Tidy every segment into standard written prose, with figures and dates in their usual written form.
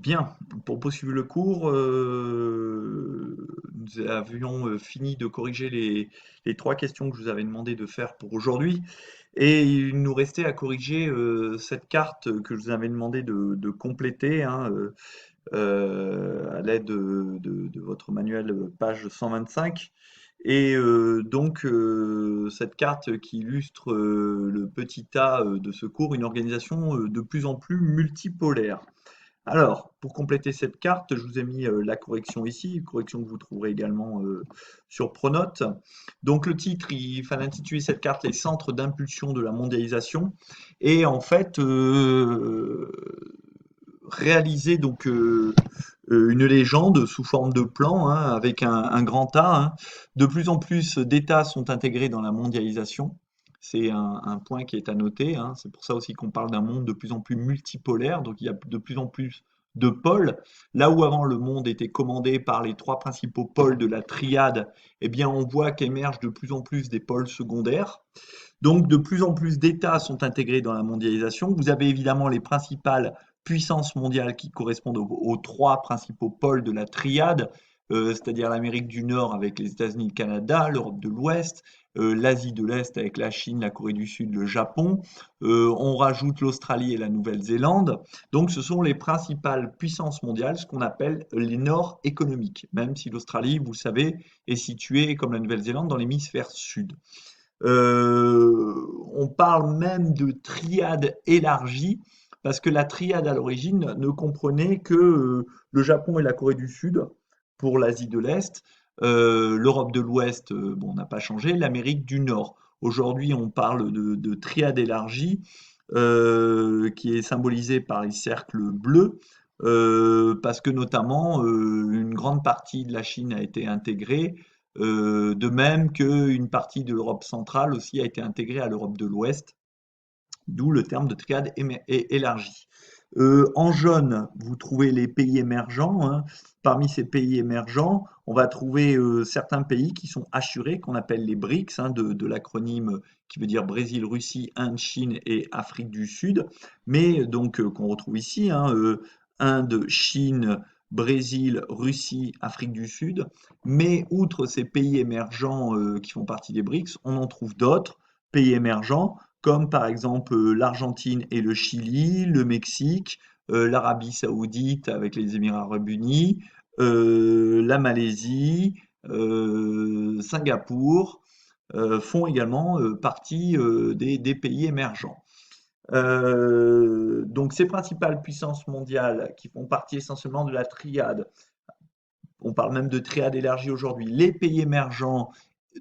Bien, pour poursuivre le cours, nous avions fini de corriger les trois questions que je vous avais demandé de faire pour aujourd'hui. Et il nous restait à corriger cette carte que je vous avais demandé de compléter hein, à l'aide de votre manuel page 125. Et donc, cette carte qui illustre le petit A de ce cours, une organisation de plus en plus multipolaire. Alors, pour compléter cette carte, je vous ai mis la correction ici, correction que vous trouverez également sur Pronote. Donc le titre, il fallait intituler cette carte les centres d'impulsion de la mondialisation. Et en fait, réaliser donc une légende sous forme de plan, hein, avec un grand A, hein. De plus en plus d'États sont intégrés dans la mondialisation. C'est un point qui est à noter, hein. C'est pour ça aussi qu'on parle d'un monde de plus en plus multipolaire. Donc il y a de plus en plus de pôles. Là où avant le monde était commandé par les trois principaux pôles de la triade, eh bien on voit qu'émergent de plus en plus des pôles secondaires. Donc de plus en plus d'États sont intégrés dans la mondialisation. Vous avez évidemment les principales puissances mondiales qui correspondent aux trois principaux pôles de la triade, c'est-à-dire l'Amérique du Nord avec les États-Unis, le Canada, l'Europe de l'Ouest, l'Asie de l'Est avec la Chine, la Corée du Sud, le Japon. On rajoute l'Australie et la Nouvelle-Zélande. Donc ce sont les principales puissances mondiales, ce qu'on appelle les nord économiques, même si l'Australie, vous le savez, est située, comme la Nouvelle-Zélande, dans l'hémisphère sud. On parle même de triade élargie, parce que la triade à l'origine ne comprenait que le Japon et la Corée du Sud pour l'Asie de l'Est, l'Europe de l'Ouest, bon, n'a pas changé, l'Amérique du Nord. Aujourd'hui, on parle de triade élargie, qui est symbolisée par les cercles bleus, parce que notamment une grande partie de la Chine a été intégrée, de même qu'une partie de l'Europe centrale aussi a été intégrée à l'Europe de l'Ouest, d'où le terme de triade élargie. En jaune, vous trouvez les pays émergents, hein. Parmi ces pays émergents, on va trouver certains pays qui sont assurés, qu'on appelle les BRICS, hein, de l'acronyme qui veut dire Brésil, Russie, Inde, Chine et Afrique du Sud, mais donc qu'on retrouve ici, hein, Inde, Chine, Brésil, Russie, Afrique du Sud. Mais outre ces pays émergents qui font partie des BRICS, on en trouve d'autres pays émergents comme par exemple l'Argentine et le Chili, le Mexique, l'Arabie saoudite avec les Émirats arabes unis, la Malaisie, Singapour, font également partie des pays émergents. Donc ces principales puissances mondiales qui font partie essentiellement de la triade, on parle même de triade élargie aujourd'hui, les pays émergents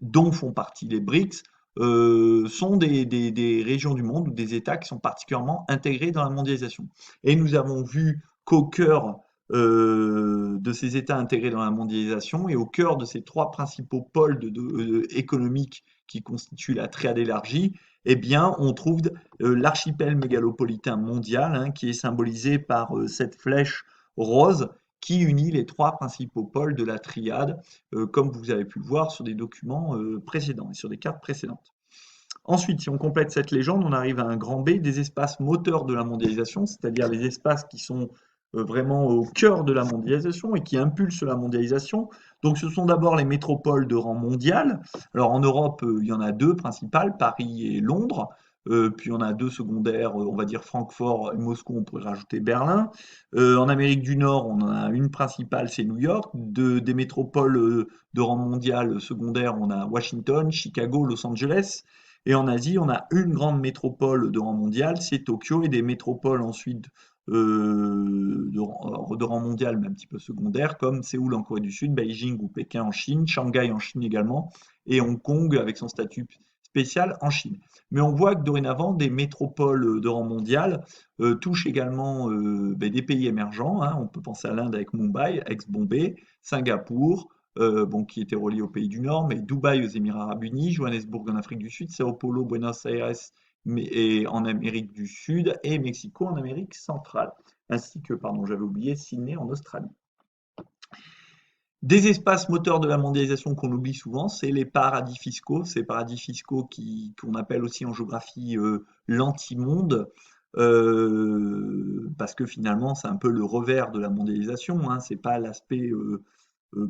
dont font partie les BRICS, sont des régions du monde ou des États qui sont particulièrement intégrés dans la mondialisation. Et nous avons vu qu'au cœur de ces États intégrés dans la mondialisation et au cœur de ces trois principaux pôles économiques qui constituent la triade élargie, eh bien, on trouve l'archipel mégalopolitain mondial, hein, qui est symbolisé par cette flèche rose qui unit les trois principaux pôles de la triade, comme vous avez pu le voir sur des documents précédents et sur des cartes précédentes. Ensuite, si on complète cette légende, on arrive à un grand B, des espaces moteurs de la mondialisation, c'est-à-dire les espaces qui sont vraiment au cœur de la mondialisation et qui impulsent la mondialisation. Donc ce sont d'abord les métropoles de rang mondial. Alors en Europe, il y en a deux principales, Paris et Londres. Puis on a deux secondaires, on va dire Francfort et Moscou, on pourrait rajouter Berlin. En Amérique du Nord, on en a une principale, c'est New York. Des métropoles de rang mondial secondaire, on a Washington, Chicago, Los Angeles. Et en Asie, on a une grande métropole de rang mondial, c'est Tokyo, et des métropoles ensuite de rang mondial, mais un petit peu secondaire, comme Séoul en Corée du Sud, Beijing ou Pékin en Chine, Shanghai en Chine également, et Hong Kong avec son statut spécial en Chine. Mais on voit que dorénavant, des métropoles de rang mondial touchent également des pays émergents, hein. On peut penser à l'Inde avec Mumbai, ex-Bombay, Singapour, bon, qui était relié au pays du Nord, mais Dubaï aux Émirats arabes unis, Johannesburg en Afrique du Sud, Sao Paulo, Buenos Aires et en Amérique du Sud et Mexico en Amérique centrale, ainsi que, pardon, j'avais oublié, Sydney en Australie. Des espaces moteurs de la mondialisation qu'on oublie souvent, c'est les paradis fiscaux, ces paradis fiscaux qu'on appelle aussi en géographie l'antimonde. parce que finalement, c'est un peu le revers de la mondialisation, hein, c'est pas l'aspect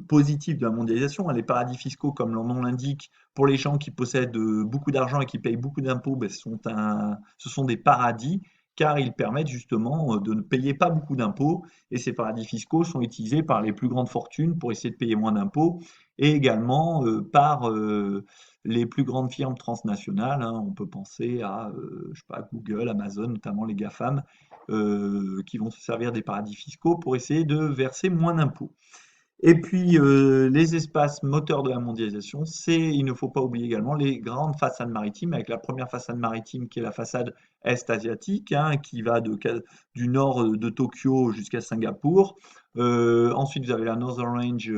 positif de la mondialisation. Les paradis fiscaux, comme leur nom l'indique, pour les gens qui possèdent beaucoup d'argent et qui payent beaucoup d'impôts, ben, ce sont des paradis car ils permettent justement de ne payer pas beaucoup d'impôts et ces paradis fiscaux sont utilisés par les plus grandes fortunes pour essayer de payer moins d'impôts et également par les plus grandes firmes transnationales, hein. On peut penser à, je sais pas, Google, Amazon, notamment les GAFAM, qui vont se servir des paradis fiscaux pour essayer de verser moins d'impôts. Et puis, les espaces moteurs de la mondialisation, il ne faut pas oublier également les grandes façades maritimes, avec la première façade maritime qui est la façade est-asiatique, hein, qui va du nord de Tokyo jusqu'à Singapour. Ensuite, vous avez la Northern Range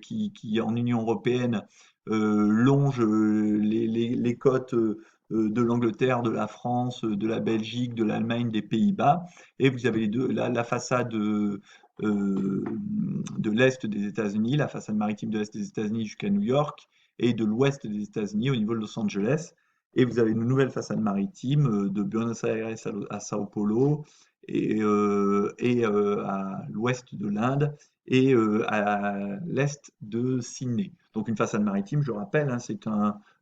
qui, en Union européenne, longe les côtes de l'Angleterre, de la France, de la Belgique, de l'Allemagne, des Pays-Bas. Et vous avez la façade de l'Est des États-Unis, la façade maritime de l'Est des États-Unis jusqu'à New York, et de l'Ouest des États-Unis au niveau de Los Angeles. Et vous avez une nouvelle façade maritime de Buenos Aires à Sao Paulo, à l'ouest de l'Inde, et à l'est de Sydney. Donc une façade maritime, je rappelle, hein, c'est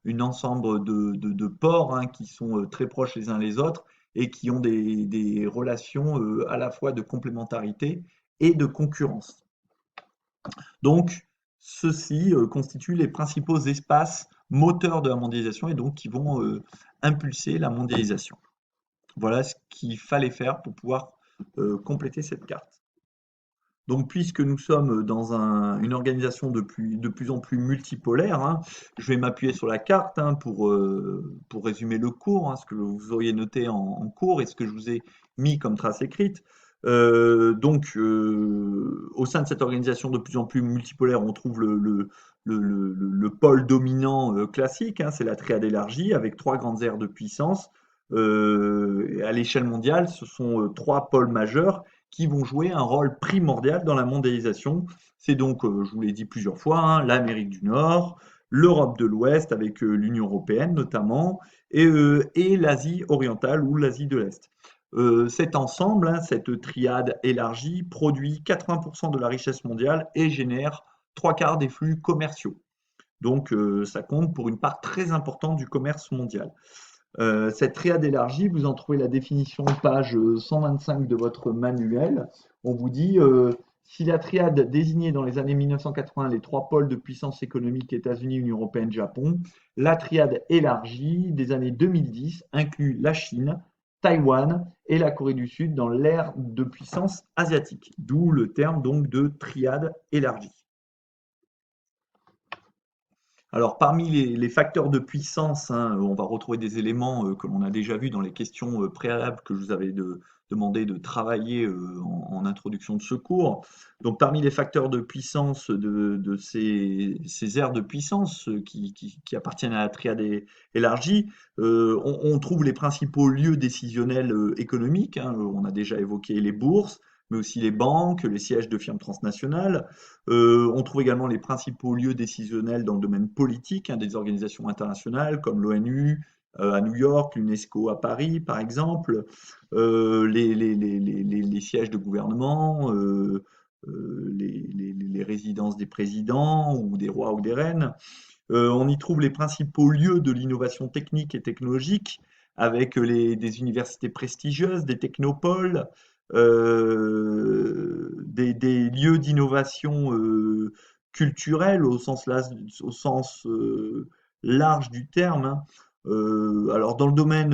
une ensemble de ports, hein, qui sont très proches les uns les autres et qui ont des relations à la fois de complémentarité et de concurrence. Donc, ceux-ci constituent les principaux espaces moteurs de la mondialisation et donc qui vont impulser la mondialisation. Voilà ce qu'il fallait faire pour pouvoir compléter cette carte. Donc, puisque nous sommes dans une organisation de plus en plus multipolaire, hein, je vais m'appuyer sur la carte, hein, pour résumer le cours, hein, ce que vous auriez noté en cours et ce que je vous ai mis comme trace écrite. Au sein de cette organisation de plus en plus multipolaire, on trouve le pôle dominant classique, hein, c'est la triade élargie avec trois grandes aires de puissance. À l'échelle mondiale, ce sont trois pôles majeurs qui vont jouer un rôle primordial dans la mondialisation. C'est donc, je vous l'ai dit plusieurs fois, hein, l'Amérique du Nord, l'Europe de l'Ouest avec l'Union européenne notamment, et l'Asie orientale ou l'Asie de l'Est. Cet ensemble, hein, cette triade élargie, produit 80% de la richesse mondiale et génère trois quarts des flux commerciaux. Donc, ça compte pour une part très importante du commerce mondial. Cette triade élargie, vous en trouvez la définition page 125 de votre manuel. On vous dit si la triade désignait dans les années 1980 les trois pôles de puissance économique États-Unis, Union européenne, Japon, la triade élargie des années 2010 inclut la Chine, Taïwan et la Corée du Sud dans l'ère de puissance asiatique, d'où le terme donc de triade élargie. Alors, parmi les facteurs de puissance, hein, on va retrouver des éléments que l'on a déjà vus dans les questions préalables que je vous avais demandé de travailler en introduction de ce cours. Donc, parmi les facteurs de puissance de ces aires de puissance qui appartiennent à la triade élargie, on trouve les principaux lieux décisionnels économiques, hein. On a déjà évoqué les bourses, mais aussi les banques, les sièges de firmes transnationales. On trouve également les principaux lieux décisionnels dans le domaine politique, hein, des organisations internationales comme l'ONU à New York, l'UNESCO à Paris, par exemple, les sièges de gouvernement, les résidences des présidents ou des rois ou des reines. On y trouve les principaux lieux de l'innovation technique et technologique avec des universités prestigieuses, des technopoles, des lieux d'innovation culturelle au sens large du terme, hein. Alors dans le domaine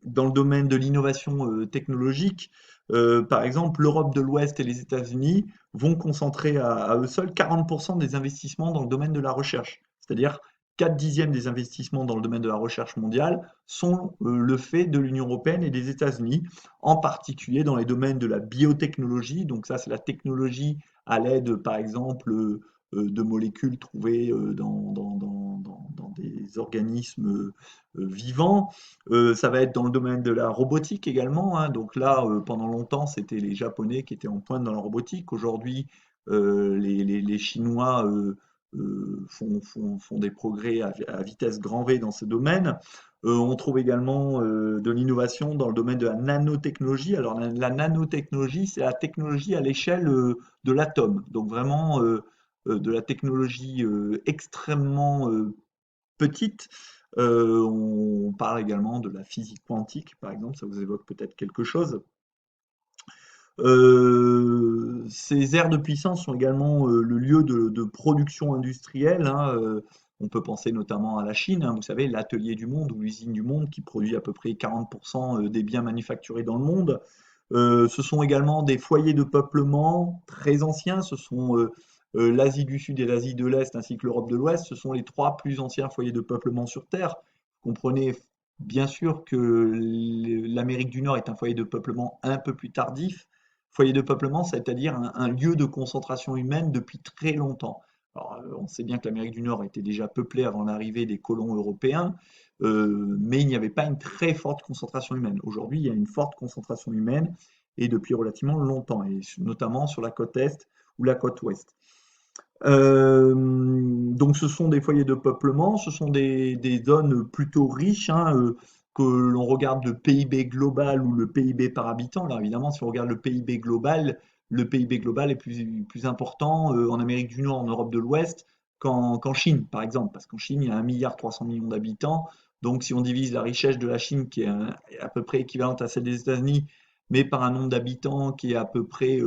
de l'innovation technologique, par exemple, l'Europe de l'Ouest et les États-Unis vont concentrer à eux seuls 40% des investissements dans le domaine de la recherche. C'est-à-dire 4 dixièmes des investissements dans le domaine de la recherche mondiale sont le fait de l'Union européenne et des États-Unis, en particulier dans les domaines de la biotechnologie. Donc ça, c'est la technologie à l'aide, par exemple, de molécules trouvées dans des organismes vivants. Ça va être dans le domaine de la robotique également, hein. Donc là, pendant longtemps, c'était les Japonais qui étaient en pointe dans la robotique. Aujourd'hui, les Chinois font des progrès à vitesse grand V dans ces domaines. On trouve également de l'innovation dans le domaine de la nanotechnologie. Alors la nanotechnologie, c'est la technologie à l'échelle de l'atome. Donc vraiment de la technologie extrêmement petite. On parle également de la physique quantique, par exemple, ça vous évoque peut-être quelque chose. Ces aires de puissance sont également le lieu de production industrielle, hein. On peut penser notamment à la Chine, hein, vous savez, l'atelier du monde ou l'usine du monde qui produit à peu près 40% des biens manufacturés dans le monde. Ce sont également des foyers de peuplement très anciens. Ce sont l'Asie du Sud et l'Asie de l'Est ainsi que l'Europe de l'Ouest. Ce sont les trois plus anciens foyers de peuplement sur Terre. Comprenez bien sûr que l'Amérique du Nord est un foyer de peuplement un peu plus tardif. Foyer de peuplement, c'est-à-dire un lieu de concentration humaine depuis très longtemps. Alors, on sait bien que l'Amérique du Nord était déjà peuplée avant l'arrivée des colons européens, mais il n'y avait pas une très forte concentration humaine. Aujourd'hui, il y a une forte concentration humaine et depuis relativement longtemps, et notamment sur la côte est ou la côte ouest. Donc ce sont des foyers de peuplement, ce sont des zones plutôt riches, hein, que l'on regarde le PIB global ou le PIB par habitant. Alors évidemment, si on regarde le PIB global est plus important en Amérique du Nord, en Europe de l'Ouest, qu'en Chine, par exemple, parce qu'en Chine, il y a 1,3 milliard d'habitants. Donc si on divise la richesse de la Chine, qui est à peu près équivalente à celle des États-Unis, mais par un nombre d'habitants qui est à peu près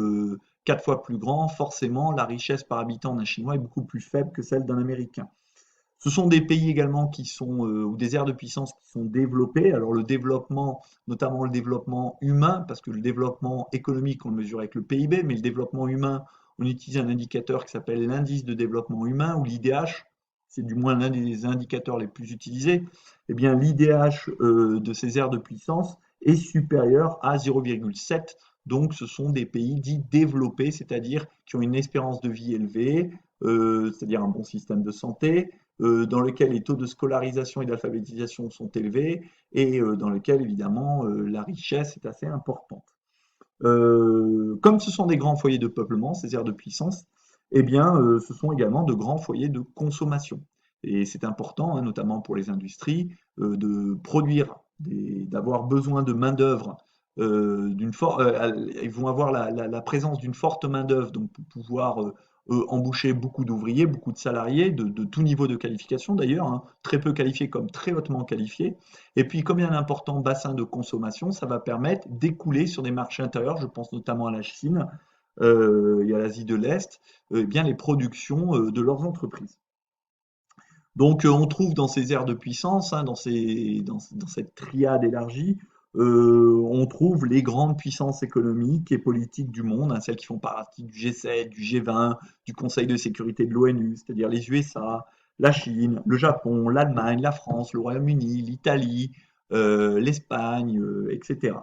4 fois plus grand, forcément, la richesse par habitant d'un Chinois est beaucoup plus faible que celle d'un Américain. Ce sont des pays également qui sont, ou des aires de puissance qui sont développées. Alors le développement, notamment le développement humain, parce que le développement économique, on le mesure avec le PIB, mais le développement humain, on utilise un indicateur qui s'appelle l'indice de développement humain, ou l'IDH, c'est du moins l'un des indicateurs les plus utilisés. Eh bien, l'IDH de ces aires de puissance est supérieur à 0,7. Donc, ce sont des pays dits développés, c'est-à-dire qui ont une espérance de vie élevée, c'est-à-dire un bon système de santé, dans lequel les taux de scolarisation et d'alphabétisation sont élevés et dans lequel évidemment la richesse est assez importante. Comme ce sont des grands foyers de peuplement, ces aires de puissance, eh bien, ce sont également de grands foyers de consommation. Et c'est important, hein, notamment pour les industries, de produire, d'avoir besoin de main-d'œuvre. Ils vont avoir la présence d'une forte main-d'œuvre, donc pour pouvoir embaucher beaucoup d'ouvriers, beaucoup de salariés, de tout niveau de qualification d'ailleurs, hein, très peu qualifiés comme très hautement qualifiés. Et puis, comme il y a un important bassin de consommation, ça va permettre d'écouler sur des marchés intérieurs, je pense notamment à la Chine et à l'Asie de l'Est, eh bien, les productions de leurs entreprises. Donc, on trouve dans ces aires de puissance, hein, dans cette triade élargie, on trouve les grandes puissances économiques et politiques du monde, hein, celles qui font partie du G7, du G20, du Conseil de sécurité de l'ONU, c'est-à-dire les USA, la Chine, le Japon, l'Allemagne, la France, le Royaume-Uni, l'Italie, l'Espagne, etc.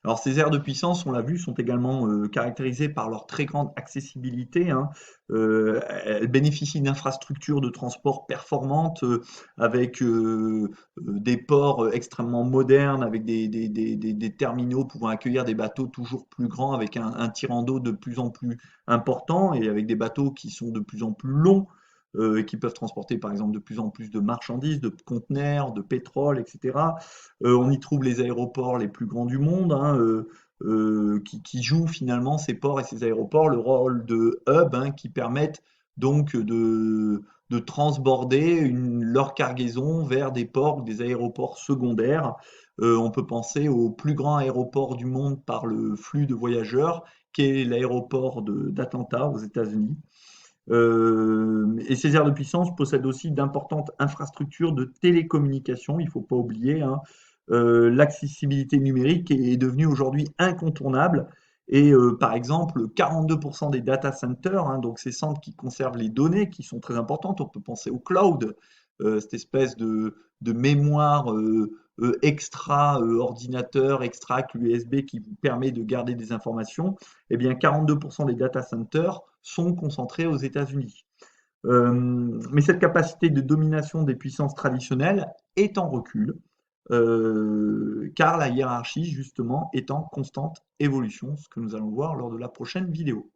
Alors ces aires de puissance, on l'a vu, sont également caractérisées par leur très grande accessibilité, hein. Elles bénéficient d'infrastructures de transport performantes, avec des ports extrêmement modernes, avec des terminaux pouvant accueillir des bateaux toujours plus grands, avec un tirant d'eau de plus en plus important et avec des bateaux qui sont de plus en plus longs. Et qui peuvent transporter par exemple de plus en plus de marchandises, de conteneurs, de pétrole, etc. On y trouve les aéroports les plus grands du monde, hein, qui jouent finalement ces ports et ces aéroports le rôle de hub, hein, qui permettent donc de transborder leur cargaison vers des ports ou des aéroports secondaires. On peut penser au plus grand aéroport du monde par le flux de voyageurs, qui est l'aéroport d'Atlanta aux États-Unis. Et ces aires de puissance possèdent aussi d'importantes infrastructures de télécommunication, il ne faut pas oublier, hein. L'accessibilité numérique est devenue aujourd'hui incontournable. Et par exemple, 42% des data centers, hein, donc ces centres qui conservent les données, qui sont très importantes, on peut penser au cloud, cette espèce de mémoire extra ordinateur, extra USB qui vous permet de garder des informations. Eh bien, 42% des data centers sont concentrés aux États-Unis. Mais cette capacité de domination des puissances traditionnelles est en recul, car la hiérarchie, justement, est en constante évolution, ce que nous allons voir lors de la prochaine vidéo.